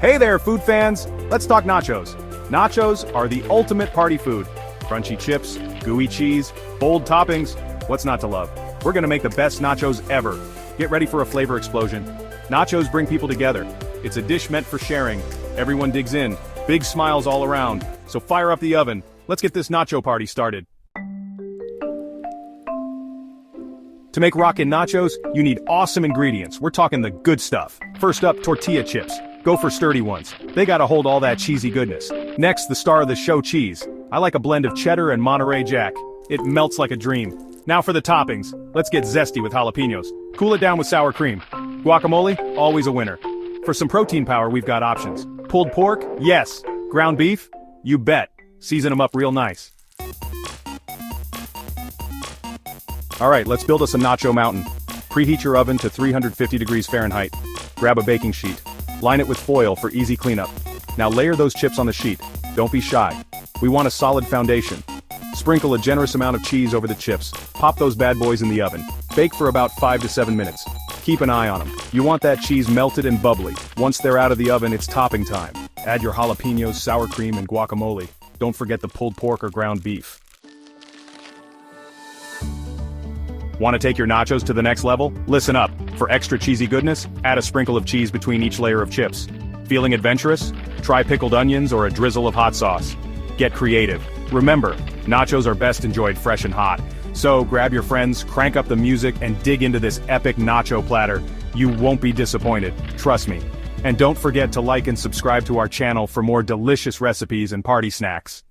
Hey there, food fans! Let's talk nachos. Nachos are the ultimate party food. Crunchy chips, gooey cheese, bold toppings. What's not to love? We're gonna make the best nachos ever. Get ready for a flavor explosion. Nachos bring people together. It's a dish meant for sharing. Everyone digs in. Big smiles all around. So fire up the oven. Let's get this nacho party started. To make rockin' nachos, you need awesome ingredients. We're talking the good stuff. First up, tortilla chips. Go for sturdy ones. They gotta hold all that cheesy goodness. Next, the star of the show, cheese. I like a blend of cheddar and Monterey Jack. It melts like a dream. Now for the toppings. Let's get zesty with jalapeños. Cool it down with sour cream. Guacamole, always a winner. For some protein power, we've got options. Pulled pork? Yes. Ground beef? You bet. Season them up real nice. Alright, let's build us a nacho mountain. Preheat your oven to 350 degrees Fahrenheit. Grab a baking sheet. Line it with foil for easy cleanup. Now layer those chips on the sheet. Don't be shy. We want a solid foundation. Sprinkle a generous amount of cheese over the chips. Pop those bad boys in the oven. Bake for about 5 to 7 minutes. Keep an eye on them. You want that cheese melted and bubbly. Once they're out of the oven, it's topping time. Add your jalapeños, sour cream, and guacamole. Don't forget the pulled pork or ground beef. Want to take your nachos to the next level? Listen up. For extra cheesy goodness, add a sprinkle of cheese between each layer of chips. Feeling adventurous? Try pickled onions or a drizzle of hot sauce. Get creative. Remember, nachos are best enjoyed fresh and hot. So grab your friends, crank up the music, and dig into this epic nacho platter. You won't be disappointed, trust me. And don't forget to like and subscribe to our channel for more delicious recipes and party snacks.